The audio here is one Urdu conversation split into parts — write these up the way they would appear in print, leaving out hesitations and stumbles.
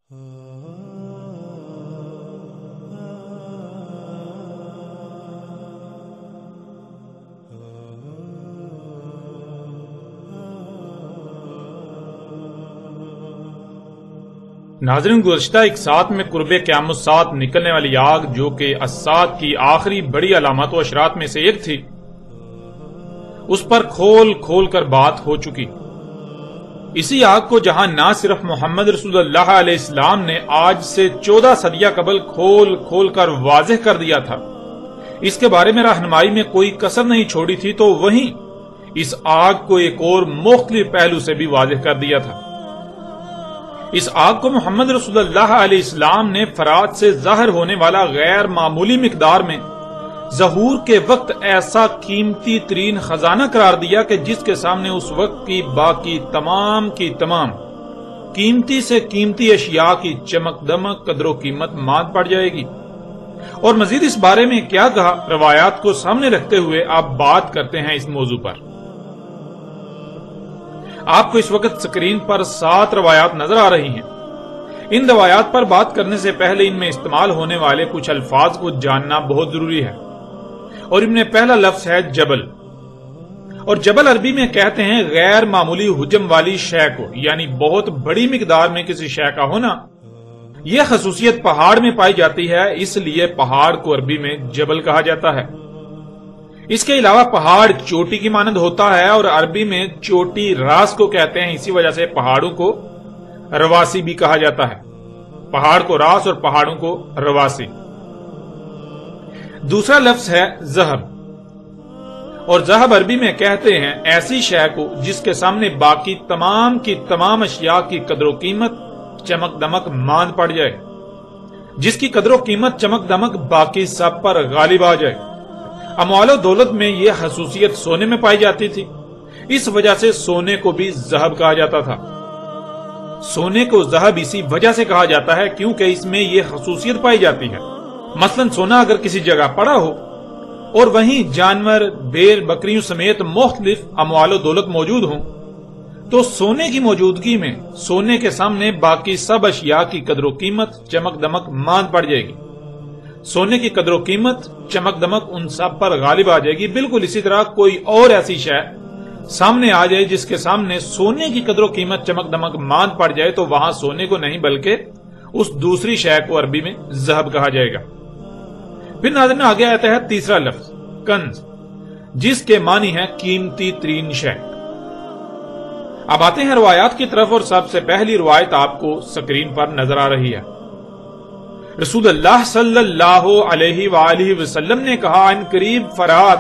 ناظرین، گزشتہ ایک ساتھ میں قرب قیامت ساتھ نکلنے والی آگ، جو کہ الساعۃ کی آخری بڑی علامات و اشراط میں سے ایک تھی، اس پر کھول کھول کر بات ہو چکی۔ اسی آگ کو جہاں نہ صرف محمد رسول اللہ علیہ السلام نے آج سے 14 صدیہ قبل کھول کھول کر واضح کر دیا تھا، اس کے بارے میں رہنمائی میں کوئی کسر نہیں چھوڑی تھی، تو وہیں اس آگ کو ایک اور مختلف پہلو سے بھی واضح کر دیا تھا۔ اس آگ کو محمد رسول اللہ علیہ السلام نے فرات سے ظاہر ہونے والا غیر معمولی مقدار میں ظہور کے وقت ایسا قیمتی ترین خزانہ قرار دیا کہ جس کے سامنے اس وقت کی باقی تمام کی تمام قیمتی سے قیمتی اشیاء کی چمک دمک قدر و قیمت ماند پڑ جائے گی۔ اور مزید اس بارے میں کیا کہا، روایات کو سامنے رکھتے ہوئے آپ بات کرتے ہیں اس موضوع پر۔ آپ کو اس وقت سکرین پر 7 روایات نظر آ رہی ہیں۔ ان روایات پر بات کرنے سے پہلے ان میں استعمال ہونے والے کچھ الفاظ کو جاننا بہت ضروری ہے، اور ان میں پہلا لفظ ہے جبل، اور جبل عربی میں کہتے ہیں غیر معمولی حجم والی شے کو، یعنی بہت بڑی مقدار میں کسی شے کا ہونا۔ یہ خصوصیت پہاڑ میں پائی جاتی ہے، اس لیے پہاڑ کو عربی میں جبل کہا جاتا ہے۔ اس کے علاوہ پہاڑ چوٹی کی مانند ہوتا ہے، اور عربی میں چوٹی راس کو کہتے ہیں، اسی وجہ سے پہاڑوں کو رواسی بھی کہا جاتا ہے۔ پہاڑ کو راس اور پہاڑوں کو رواسی۔ دوسرا لفظ ہے ذہب، اور ذہب عربی میں کہتے ہیں ایسی شے کو جس کے سامنے باقی تمام کی تمام اشیاء کی قدر و قیمت چمک دمک ماند پڑ جائے، جس کی قدر و قیمت چمک دمک باقی سب پر غالب آ جائے۔ اموال و دولت میں یہ خصوصیت سونے میں پائی جاتی تھی، اس وجہ سے سونے کو بھی ذہب کہا جاتا تھا۔ سونے کو ذہب اسی وجہ سے کہا جاتا ہے کیونکہ اس میں یہ خصوصیت پائی جاتی ہے۔ مثلا سونا اگر کسی جگہ پڑا ہو اور وہیں جانور، بھیڑ بکریوں سمیت مختلف اموال و دولت موجود ہوں، تو سونے کی موجودگی میں سونے کے سامنے باقی سب اشیاء کی قدر و قیمت چمک دمک ماند پڑ جائے گی۔ سونے کی قدر و قیمت چمک دمک ان سب پر غالب آ جائے گی۔ بالکل اسی طرح کوئی اور ایسی شے سامنے آ جائے جس کے سامنے سونے کی قدر و قیمت چمک دمک ماند پڑ جائے، تو وہاں سونے کو نہیں بلکہ اس دوسری شے کو عربی میں ذہب کہا جائے گا۔ پھر ناظرین آگے آتا ہے تیسرا لفظ کنز، جس کے معنی ہے قیمتی ترین شے۔ اب آتے ہیں روایات کی طرف، اور سب سے پہلی روایت آپ کو سکرین پر نظر آ رہی ہے۔ رسول اللہ صلی اللہ علیہ وآلہ وسلم نے کہا، ان قریب فرات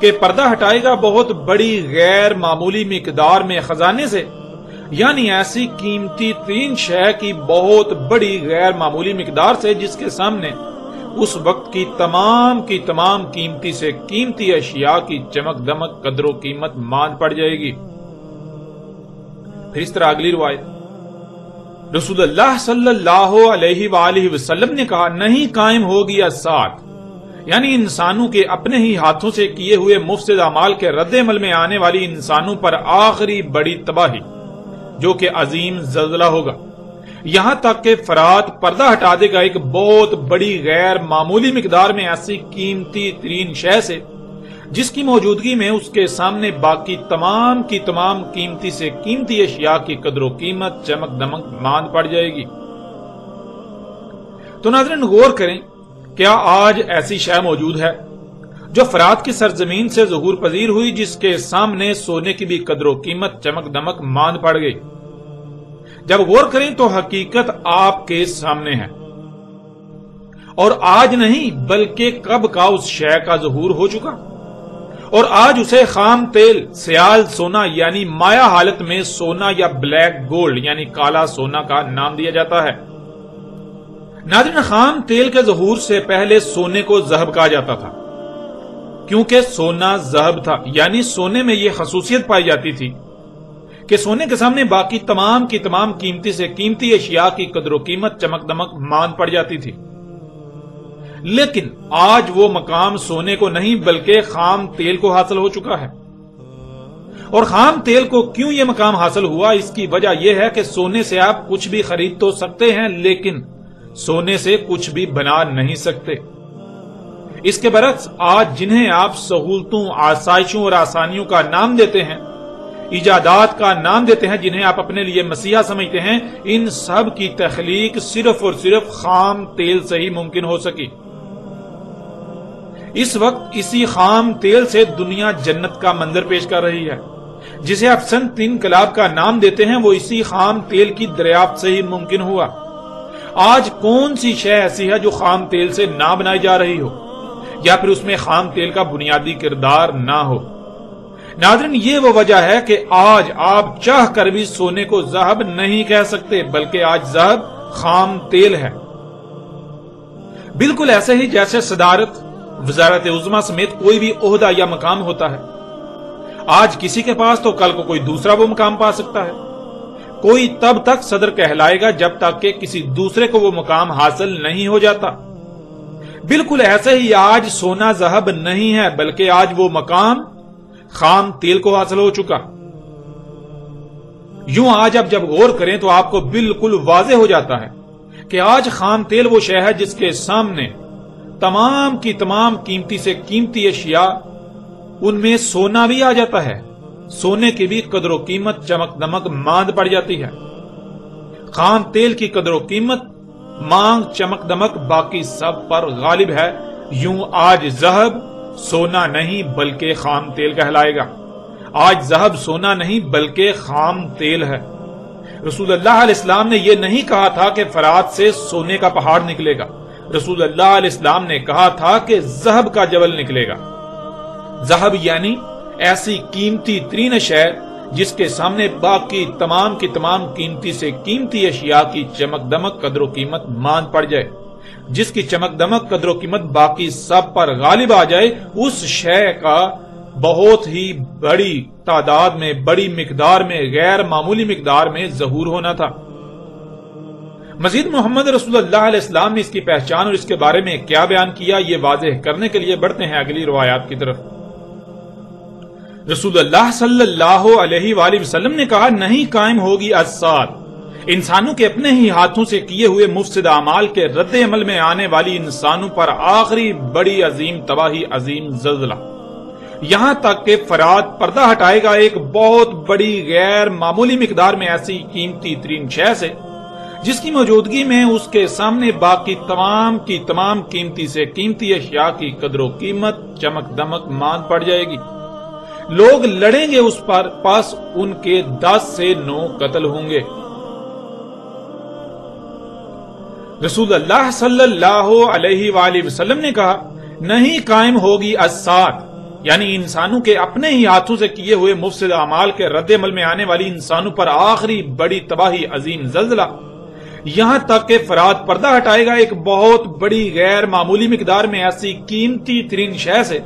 کے پردہ ہٹائے گا بہت بڑی غیر معمولی مقدار میں خزانے سے، یعنی ایسی قیمتی ترین شے کی بہت بڑی غیر معمولی مقدار سے جس کے سامنے اس وقت کی تمام قیمتی سے قیمتی اشیاء کی چمک دمک قدر و قیمت ماند پڑ جائے گی۔ پھر اس طرح اگلی روایت، رسول اللہ صلی اللہ علیہ وآلہ وسلم نے کہا، نہیں قائم ہوگی الساعۃ، یعنی انسانوں کے اپنے ہی ہاتھوں سے کیے ہوئے مفسد اعمال کے رد عمل میں آنے والی انسانوں پر آخری بڑی تباہی، جو کہ عظیم زلزلہ ہوگا، یہاں تک کہ فرات پردہ ہٹا دے گا ایک بہت بڑی غیر معمولی مقدار میں ایسی قیمتی ترین شے سے جس کی موجودگی میں اس کے سامنے باقی تمام کی تمام قیمتی سے قیمتی اشیاء کی قدر و قیمت چمک دمک ماند پڑ جائے گی۔ تو ناظرین غور کریں، کیا آج ایسی شے موجود ہے جو فرات کی سرزمین سے ظہور پذیر ہوئی، جس کے سامنے سونے کی بھی قدر و قیمت چمک دمک ماند پڑ گئی؟ جب غور کریں تو حقیقت آپ کے سامنے ہے، اور آج نہیں بلکہ کب کا اس شے کا ظہور ہو چکا، اور آج اسے خام تیل سیال سونا یعنی مایا حالت میں سونا یا بلیک گولڈ یعنی کالا سونا کا نام دیا جاتا ہے۔ ناظرین خام تیل کے ظہور سے پہلے سونے کو ذہب کہا جاتا تھا، کیونکہ سونا ذہب تھا، یعنی سونے میں یہ خصوصیت پائی جاتی تھی کہ سونے کے سامنے باقی تمام کی تمام قیمتی سے قیمتی اشیاء کی قدر و قیمت چمک دمک ماند پڑ جاتی تھی۔ لیکن آج وہ مقام سونے کو نہیں بلکہ خام تیل کو حاصل ہو چکا ہے۔ اور خام تیل کو کیوں یہ مقام حاصل ہوا؟ اس کی وجہ یہ ہے کہ سونے سے آپ کچھ بھی خرید تو سکتے ہیں، لیکن سونے سے کچھ بھی بنا نہیں سکتے۔ اس کے برعکس آج جنہیں آپ سہولتوں، آسائشوں اور آسانیوں کا نام دیتے ہیں، ایجادات کا نام دیتے ہیں، جنہیں آپ اپنے لیے مسیحا سمجھتے ہیں، ان سب کی تخلیق صرف اور صرف خام تیل سے ہی ممکن ہو سکی۔ اس وقت اسی خام تیل سے دنیا جنت کا منظر پیش کر رہی ہے۔ جسے آپ صنعتی انقلاب کا نام دیتے ہیں، وہ اسی خام تیل کی دریافت سے ہی ممکن ہوا۔ آج کون سی شے ایسی ہے جو خام تیل سے نہ بنائی جا رہی ہو، یا پھر اس میں خام تیل کا بنیادی کردار نہ ہو؟ ناظرین، یہ وہ وجہ ہے کہ آج آپ چاہ کر بھی سونے کو ذہب نہیں کہہ سکتے، بلکہ آج ذہب خام تیل ہے۔ بالکل ایسے ہی جیسے صدارت، وزارت عظمیٰ سمیت کوئی بھی عہدہ یا مقام ہوتا ہے، آج کسی کے پاس تو کل کو کوئی دوسرا وہ مقام پا سکتا ہے۔ کوئی تب تک صدر کہلائے گا جب تک کہ کسی دوسرے کو وہ مقام حاصل نہیں ہو جاتا۔ بالکل ایسے ہی آج سونا ذہب نہیں ہے، بلکہ آج وہ مقام خام تیل کو حاصل ہو چکا۔ یوں آج اب جب غور کریں تو آپ کو بالکل واضح ہو جاتا ہے کہ آج خام تیل وہ شے ہے جس کے سامنے تمام کی تمام قیمتی سے قیمتی اشیاء، ان میں سونا بھی آ جاتا ہے، سونے کی بھی قدر و قیمت چمک دمک ماند پڑ جاتی ہے۔ خام تیل کی قدر و قیمت، مانگ، چمک دمک باقی سب پر غالب ہے۔ یوں آج ذہب سونا نہیں بلکہ خام تیل کہلائے گا۔ آج ذہب سونا نہیں بلکہ خام تیل ہے۔ رسول اللہ علیہ السلام نے یہ نہیں کہا تھا کہ فرات سے سونے کا پہاڑ نکلے گا۔ رسول اللہ علیہ السلام نے کہا تھا کہ ذہب کا جبل نکلے گا۔ ذہب یعنی ایسی قیمتی ترین شے جس کے سامنے باقی تمام کی تمام قیمتی سے قیمتی اشیاء کی چمک دمک قدر و قیمت ماند پڑ جائے، جس کی چمک دمک قدر و قیمت باقی سب پر غالب آ جائے، اس شے کا بہت ہی بڑی تعداد میں، بڑی مقدار میں، غیر معمولی مقدار میں ظہور ہونا تھا۔ مزید محمد رسول اللہ علیہ السلام نے اس کی پہچان اور اس کے بارے میں کیا بیان کیا، یہ واضح کرنے کے لیے بڑھتے ہیں اگلی روایات کی طرف۔ رسول اللہ صلی اللہ علیہ وآلہ وسلم نے کہا، نہیں قائم ہوگی الساعۃ، انسانوں کے اپنے ہی ہاتھوں سے کیے ہوئے مفسد اعمال کے رد عمل میں آنے والی انسانوں پر آخری بڑی عظیم تباہی، عظیم زلزلہ، یہاں تک کہ فرات پردہ ہٹائے گا ایک بہت بڑی غیر معمولی مقدار میں ایسی قیمتی ترین شے سے جس کی موجودگی میں اس کے سامنے باقی تمام کی تمام قیمتی سے قیمتی اشیاء کی قدر و قیمت چمک دمک ماند پڑ جائے گی۔ لوگ لڑیں گے اس پر، پس ان کے 10 سے 9 قتل ہوں گے۔ رسول اللہ صلی اللہ علیہ وآلہ وسلم نے کہا، نہیں قائم ہوگی الساعۃ، یعنی انسانوں کے اپنے ہی ہاتھوں سے کیے ہوئے مفسد اعمال کے رد عمل میں آنے والی انسانوں پر آخری بڑی تباہی، عظیم زلزلہ، یہاں تک کہ فرات پردہ ہٹائے گا ایک بہت بڑی غیر معمولی مقدار میں ایسی قیمتی ترین شے سے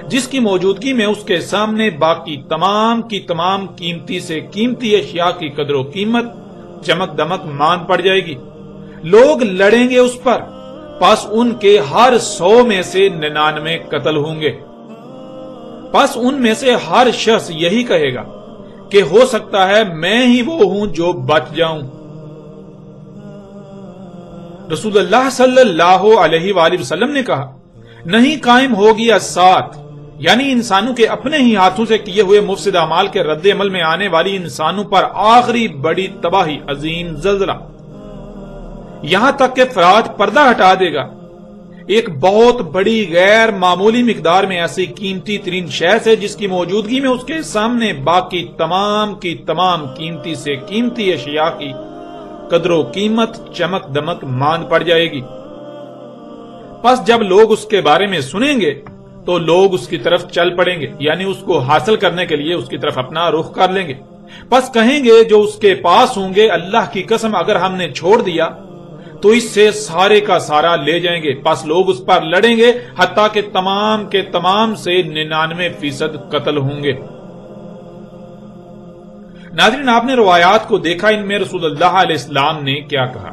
جس کی موجودگی میں اس کے سامنے باقی تمام کی تمام قیمتی سے قیمتی اشیاء کی قدر و قیمت چمک دمک ماند پڑ جائے گی۔ لوگ لڑیں گے اس پر، پس ان کے ہر 100 میں سے 99 قتل ہوں گے۔ پس ان میں سے ہر شخص یہی کہے گا کہ ہو سکتا ہے میں ہی وہ ہوں جو بچ جاؤں۔ رسول اللہ صلی اللہ علیہ وآلہ وسلم نے کہا، نہیں قائم ہوگی الساعۃ، یعنی انسانوں کے اپنے ہی ہاتھوں سے کیے ہوئے مفسد اعمال کے رد عمل میں آنے والی انسانوں پر آخری بڑی تباہی، عظیم زلزلہ، یہاں تک کہ فرات پردہ ہٹا دے گا ایک بہت بڑی غیر معمولی مقدار میں ایسی قیمتی ترین شے سے جس کی موجودگی میں اس کے سامنے باقی تمام کی تمام قیمتی سے قیمتی اشیاء کی قدر و قیمت چمک دمک ماند پڑ جائے گی۔ پس جب لوگ اس کے بارے میں سنیں گے تو لوگ اس کی طرف چل پڑیں گے، یعنی اس کو حاصل کرنے کے لیے اس کی طرف اپنا رخ کر لیں گے۔ پس کہیں گے جو اس کے پاس ہوں گے، اللہ کی قسم اگر ہم نے چھوڑ دیا تو اس سے سارے کا سارا لے جائیں گے۔ پس لوگ اس پر لڑیں گے حتیٰ کہ تمام کے تمام سے 99% قتل ہوں گے۔ ناظرین، آپ نے روایات کو دیکھا، ان میں رسول اللہ علیہ السلام نے کیا کہا۔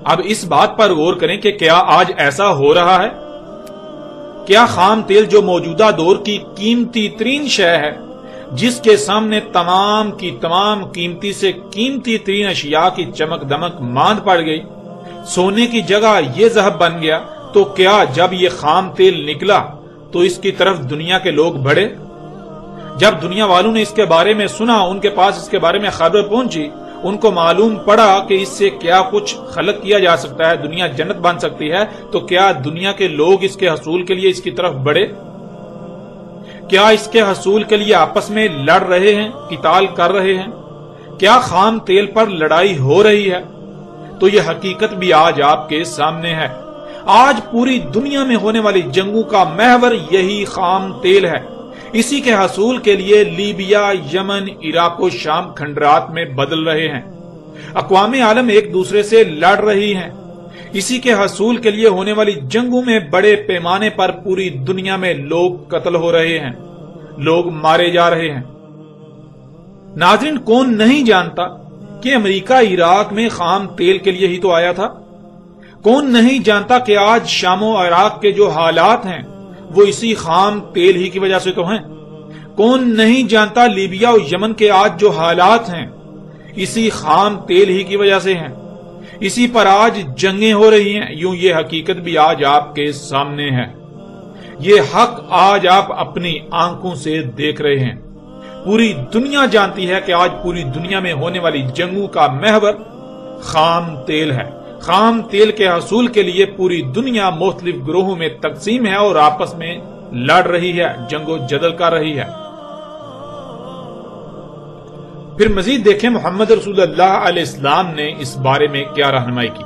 اب اس بات پر غور کریں کہ کیا آج ایسا ہو رہا ہے؟ کیا خام تیل جو موجودہ دور کی قیمتی ترین شے ہے، جس کے سامنے تمام کی تمام قیمتی سے قیمتی ترین اشیاء کی چمک دمک ماند پڑ گئی، سونے کی جگہ یہ ذهب بن گیا، تو کیا جب یہ خام تیل نکلا تو اس کی طرف دنیا کے لوگ بڑھے؟ جب دنیا والوں نے اس کے بارے میں سنا، ان کے پاس اس کے بارے میں خبر پہنچی، ان کو معلوم پڑا کہ اس سے کیا کچھ خلق کیا جا سکتا ہے، دنیا جنت بن سکتی ہے، تو کیا دنیا کے لوگ اس کے حصول کے لیے اس کی طرف بڑھے؟ کیا اس کے حصول کے لیے آپس میں لڑ رہے ہیں، قتال کر رہے ہیں؟ کیا خام تیل پر لڑائی ہو رہی ہے؟ تو یہ حقیقت بھی آج آپ کے سامنے ہے۔ آج پوری دنیا میں ہونے والی جنگوں کا محور یہی خام تیل ہے۔ اسی کے حصول کے لیے لیبیا، یمن، عراق و شام کھنڈرات میں بدل رہے ہیں، اقوام عالم ایک دوسرے سے لڑ رہی ہیں۔ اسی کے حصول کے لیے ہونے والی جنگوں میں بڑے پیمانے پر پوری دنیا میں لوگ قتل ہو رہے ہیں، لوگ مارے جا رہے ہیں۔ ناظرین، کون نہیں جانتا کہ امریکہ عراق میں خام تیل کے لیے ہی تو آیا تھا؟ کون نہیں جانتا کہ آج شام و عراق کے جو حالات ہیں وہ اسی خام تیل ہی کی وجہ سے تو ہیں؟ کون نہیں جانتا لیبیا اور یمن کے آج جو حالات ہیں اسی خام تیل ہی کی وجہ سے ہیں؟ اسی پر آج جنگیں ہو رہی ہیں۔ یوں یہ حقیقت بھی آج آپ کے سامنے ہے، یہ حق آج آپ اپنی آنکھوں سے دیکھ رہے ہیں۔ پوری دنیا جانتی ہے کہ آج پوری دنیا میں ہونے والی جنگوں کا محور خام تیل ہے۔ خام تیل کے حصول کے لیے پوری دنیا مختلف گروہوں میں تقسیم ہے اور آپس میں لڑ رہی ہے، جنگ و جدل کر رہی ہے۔ پھر مزید دیکھیں محمد رسول اللہ علیہ السلام نے اس بارے میں کیا رہنمائی کی،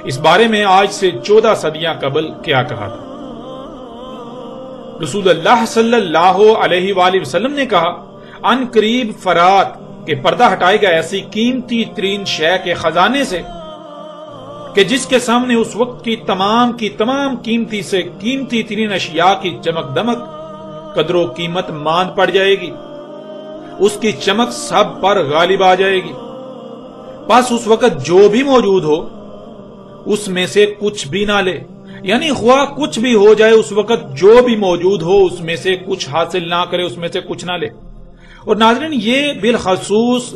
اس بارے میں آج سے 14 صدیاں قبل کیا کہا تھا۔ رسول اللہ صلی اللہ علیہ وآلہ وسلم نے کہا، ان قریب فرات کے پردہ ہٹائے گا ایسی قیمتی ترین شے کے خزانے سے کہ جس کے سامنے اس وقت کی تمام قیمتی سے قیمتی ترین اشیاء کی چمک دمک قدر و قیمت ماند پڑ جائے گی، اس کی چمک سب پر غالب آ جائے گی۔ بس اس وقت جو بھی موجود ہو اس میں سے کچھ بھی نہ لے، یعنی خواہ کچھ بھی ہو جائے، اس وقت جو بھی موجود ہو اس میں سے کچھ حاصل نہ کرے، اس میں سے کچھ نہ لے۔ اور ناظرین، یہ بالخصوص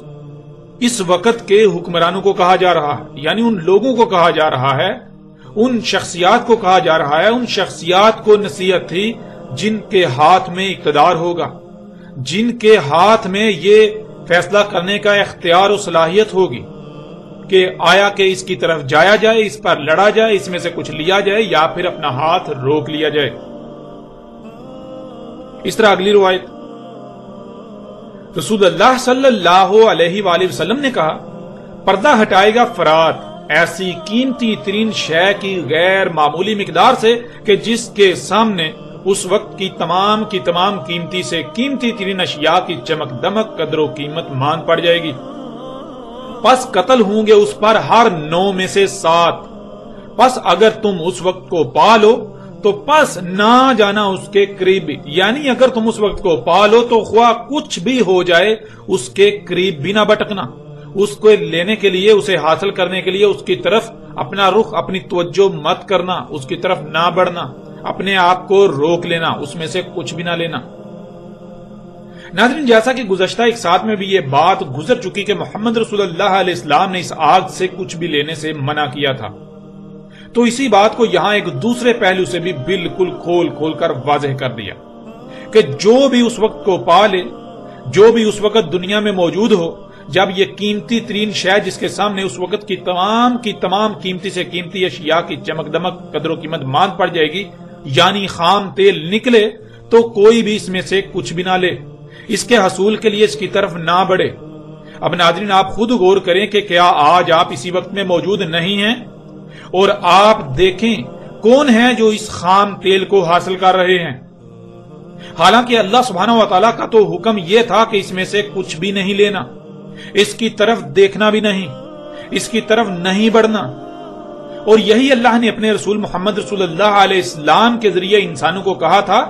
اس وقت کے حکمرانوں کو کہا جا رہا ہے، یعنی ان لوگوں کو کہا جا رہا ہے، ان شخصیات کو کہا جا رہا ہے، ان شخصیات کو نصیحت تھی جن کے ہاتھ میں اقتدار ہوگا، جن کے ہاتھ میں یہ فیصلہ کرنے کا اختیار و صلاحیت ہوگی کہ آیا کہ اس کی طرف جایا جائے، اس پر لڑا جائے، اس میں سے کچھ لیا جائے یا پھر اپنا ہاتھ روک لیا جائے۔ اس طرح اگلی روایت، رسول اللہ صلی اللہ علیہ وآلہ وسلم نے کہا، پردہ ہٹائے گا فرات ایسی قیمتی ترین شے کی غیر معمولی مقدار سے کہ جس کے سامنے اس وقت کی تمام قیمتی سے قیمتی ترین اشیاء کی چمک دمک قدر و قیمت مان پڑ جائے گی۔ پس قتل ہوں گے اس پر ہر 9 میں سے 7۔ پس اگر تم اس وقت کو پالو تو پس نہ جانا اس کے قریب، یعنی اگر تم اس وقت کو پالو تو خواہ کچھ بھی ہو جائے اس کے قریب بھی نہ بٹکنا، اس کو لینے کے لیے، اسے حاصل کرنے کے لیے اس کی طرف اپنا رخ، اپنی توجہ مت کرنا، اس کی طرف نہ بڑھنا، اپنے آپ کو روک لینا، اس میں سے کچھ بھی نہ لینا۔ ناظرین، جیسا کہ گزشتہ ایک ساتھ میں بھی یہ بات گزر چکی کہ محمد رسول اللہ علیہ السلام نے اس آگ سے کچھ بھی لینے سے منع کیا تھا، تو اسی بات کو یہاں ایک دوسرے پہلو سے بھی بالکل کھول کر واضح کر دیا کہ جو بھی اس وقت کو پالے، جو بھی اس وقت دنیا میں موجود ہو، جب یہ قیمتی ترین شے جس کے سامنے اس وقت کی تمام قیمتی سے قیمتی اشیاء کی چمک دمک قدر و قیمت ماند پڑ جائے گی، یعنی خام تیل نکلے، تو کوئی بھی اس میں سے کچھ بھی نہ لے، اس کے حصول کے لیے اس کی طرف نہ بڑھے۔ اب ناظرین، آپ خود غور کریں کہ کیا آج آپ اسی وقت میں موجود نہیں ہیں؟ اور آپ دیکھیں کون ہیں جو اس خام تیل کو حاصل کر رہے ہیں۔ حالانکہ اللہ سبحانہ و تعالیٰ کا تو حکم یہ تھا کہ اس میں سے کچھ بھی نہیں لینا، اس کی طرف دیکھنا بھی نہیں، اس کی طرف نہیں بڑھنا۔ اور یہی اللہ نے اپنے رسول محمد رسول اللہ علیہ السلام کے ذریعے انسانوں کو کہا تھا،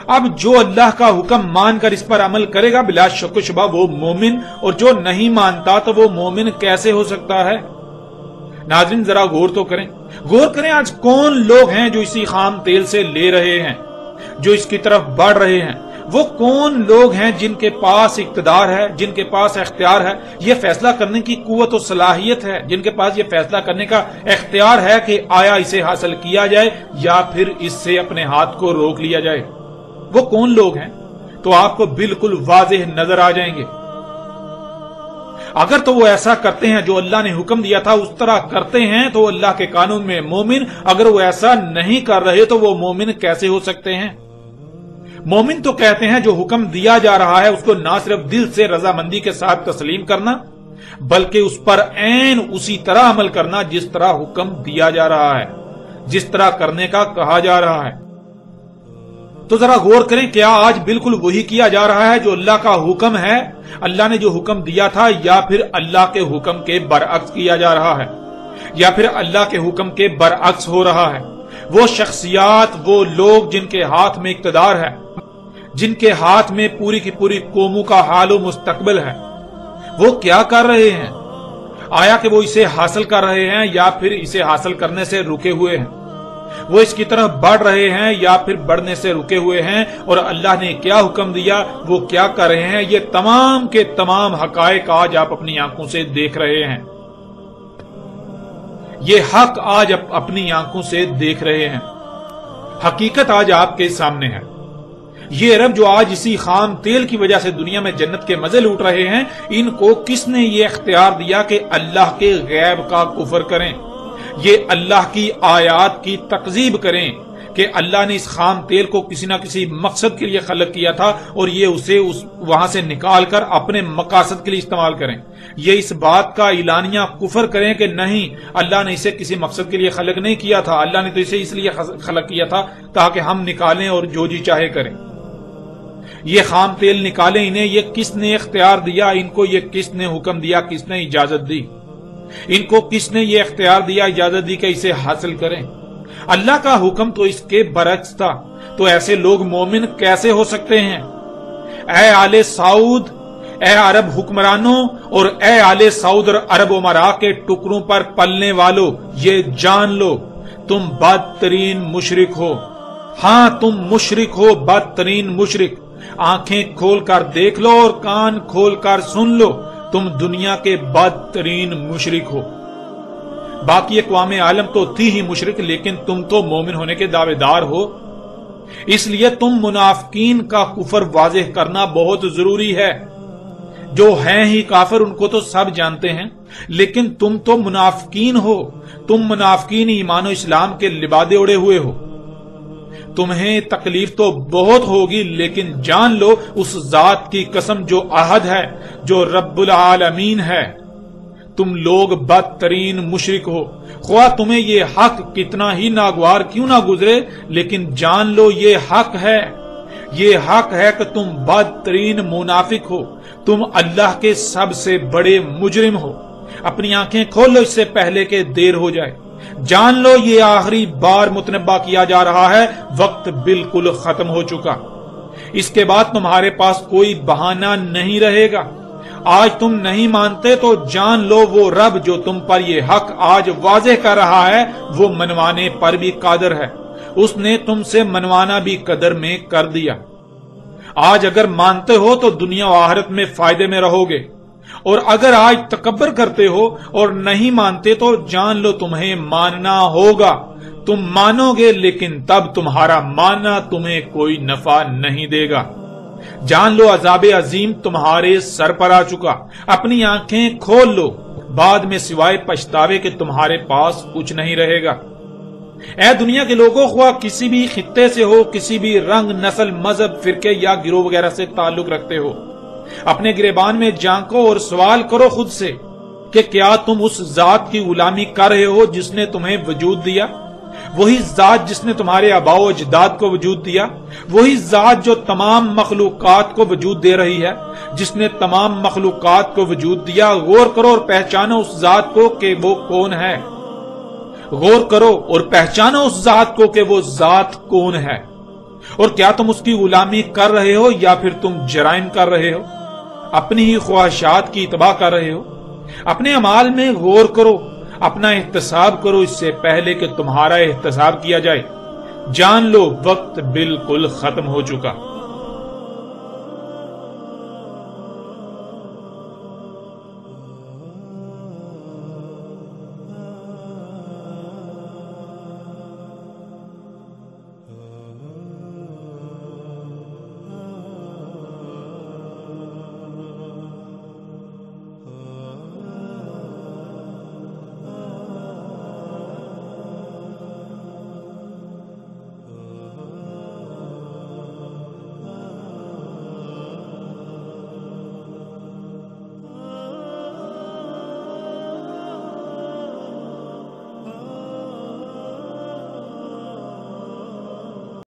اب جو اللہ کا حکم مان کر اس پر عمل کرے گا بلا شک و شبہ وہ مومن، اور جو نہیں مانتا تو وہ مومن کیسے ہو سکتا ہے؟ ناظرین، ذرا غور تو کریں، آج کون لوگ ہیں جو اسی خام تیل سے لے رہے ہیں، جو اس کی طرف بڑھ رہے ہیں؟ وہ کون لوگ ہیں جن کے پاس اقتدار ہے، جن کے پاس اختیار ہے، یہ فیصلہ کرنے کی قوت و صلاحیت ہے، جن کے پاس یہ فیصلہ کرنے کا اختیار ہے کہ آیا اسے حاصل کیا جائے یا پھر اس سے اپنے ہاتھ کو روک لیا جائے؟ وہ کون لوگ ہیں؟ تو آپ کو بالکل واضح نظر آ جائیں گے۔ اگر تو وہ ایسا کرتے ہیں جو اللہ نے حکم دیا تھا اس طرح کرتے ہیں تو اللہ کے قانون میں مومن، اگر وہ ایسا نہیں کر رہے تو وہ مومن کیسے ہو سکتے ہیں؟ مومن تو کہتے ہیں جو حکم دیا جا رہا ہے اس کو نہ صرف دل سے رضامندی کے ساتھ تسلیم کرنا بلکہ اس پر عین اسی طرح عمل کرنا جس طرح حکم دیا جا رہا ہے، جس طرح کرنے کا کہا جا رہا ہے۔ تو ذرا غور کریں، کیا آج بالکل وہی کیا جا رہا ہے جو اللہ کا حکم ہے، اللہ نے جو حکم دیا تھا، یا پھر اللہ کے حکم کے برعکس کیا جا رہا ہے، یا پھر اللہ کے حکم کے برعکس ہو رہا ہے؟ وہ شخصیات، وہ لوگ جن کے ہاتھ میں اقتدار ہے، جن کے ہاتھ میں پوری کی پوری قوموں کا حال و مستقبل ہے، وہ کیا کر رہے ہیں؟ آیا کہ وہ اسے حاصل کر رہے ہیں یا پھر اسے حاصل کرنے سے رکے ہوئے ہیں؟ وہ اس کی طرف بڑھ رہے ہیں یا پھر بڑھنے سے رکے ہوئے ہیں؟ اور اللہ نے کیا حکم دیا وہ کیا کر رہے ہیں؟ یہ تمام کے تمام حقائق آج آپ اپنی آنکھوں سے دیکھ رہے ہیں، یہ حق آج آپ اپنی آنکھوں سے دیکھ رہے ہیں، حقیقت آج آپ کے سامنے ہے۔ یہ عرب جو آج اسی خام تیل کی وجہ سے دنیا میں جنت کے مزے لوٹ رہے ہیں، ان کو کس نے یہ اختیار دیا کہ اللہ کے غیب کا کفر کریں، یہ اللہ کی آیات کی تکذیب کریں کہ اللہ نے اس خام تیل کو کسی نہ کسی مقصد کے لیے خلق کیا تھا اور یہ اسے وہاں سے نکال کر اپنے مقاصد کے لیے استعمال کریں؟ یہ اس بات کا اعلانیہ کفر کریں کہ نہیں، اللہ نے اسے کسی مقصد کے لیے خلق نہیں کیا تھا، اللہ نے تو اسے اس لیے خلق کیا تھا تاکہ ہم نکالیں اور جو جی چاہے کریں۔ یہ خام تیل نکالیں، انہیں یہ کس نے اختیار دیا؟ ان کو یہ کس نے حکم دیا؟ کس نے اجازت دی؟ ان کو کس نے یہ اختیار دیا، اجازت دی کہ اسے حاصل کریں؟ اللہ کا حکم تو اس کے برعکس تھا، تو ایسے لوگ مومن کیسے ہو سکتے ہیں؟ اے آل سعود، اے عرب حکمرانوں اور اے آل سعود اور عرب امراء کے ٹکڑوں پر پلنے والوں، یہ جان لو تم بدترین مشرک ہو۔ ہاں تم مشرک ہو، بدترین مشرک۔ آنکھیں کھول کر دیکھ لو اور کان کھول کر سن لو، تم دنیا کے بدترین مشرک ہو۔ باقی اقوام عالم تو تھی ہی مشرک، لیکن تم تو مومن ہونے کے دعوے دار ہو، اس لیے تم منافقین کا کفر واضح کرنا بہت ضروری ہے۔ جو ہیں ہی کافر ان کو تو سب جانتے ہیں، لیکن تم تو منافقین ہو، تم منافقین ایمان و اسلام کے لبادے اڑے ہوئے ہو۔ تمہیں تکلیف تو بہت ہوگی، لیکن جان لو اس ذات کی قسم جو احد ہے، جو رب العالمین ہے، تم لوگ بدترین مشرک ہو۔ خواہ تمہیں یہ حق کتنا ہی ناگوار کیوں نہ گزرے، لیکن جان لو یہ حق ہے، یہ حق ہے کہ تم بدترین منافق ہو، تم اللہ کے سب سے بڑے مجرم ہو۔ اپنی آنکھیں کھولو اس سے پہلے کہ دیر ہو جائے۔ جان لو یہ آخری بار متنبہ کیا جا رہا ہے، وقت بالکل ختم ہو چکا، اس کے بعد تمہارے پاس کوئی بہانہ نہیں رہے گا۔ آج تم نہیں مانتے تو جان لو وہ رب جو تم پر یہ حق آج واضح کر رہا ہے وہ منوانے پر بھی قادر ہے، اس نے تم سے منوانا بھی قدر میں کر دیا۔ آج اگر مانتے ہو تو دنیا و آخرت میں فائدے میں رہو گے، اور اگر آج تکبر کرتے ہو اور نہیں مانتے تو جان لو تمہیں ماننا ہوگا۔ تم مانو گے لیکن تب تمہارا ماننا تمہیں کوئی نفع نہیں دے گا۔ جان لو عذاب عظیم تمہارے سر پر آ چکا۔ اپنی آنکھیں کھول لو، بعد میں سوائے پچھتاوے کے تمہارے پاس کچھ نہیں رہے گا۔ اے دنیا کے لوگوں، خواہ کسی بھی خطے سے ہو، کسی بھی رنگ، نسل، مذہب، فرقے یا گروہ وغیرہ سے تعلق رکھتے ہو، اپنے گریبان میں جھانکو اور سوال کرو خود سے کہ کیا تم اس ذات کی غلامی کر رہے ہو جس نے تمہیں وجود دیا؟ وہی ذات جس نے تمہارے آباء و اجداد کو وجود دیا، وہی ذات جو تمام مخلوقات کو وجود دے رہی ہے، جس نے تمام مخلوقات کو وجود دیا۔ غور کرو اور پہچانو اس ذات کو کہ وہ کون ہے۔ غور کرو اور پہچانو اس ذات کو کہ وہ ذات کون ہے، اور کیا تم اس کی غلامی کر رہے ہو یا پھر تم جرائم کر رہے ہو، اپنی ہی خواہشات کی اتباع کر رہے ہو؟ اپنے اعمال میں غور کرو، اپنا احتساب کرو اس سے پہلے کہ تمہارا احتساب کیا جائے۔ جان لو وقت بالکل ختم ہو چکا۔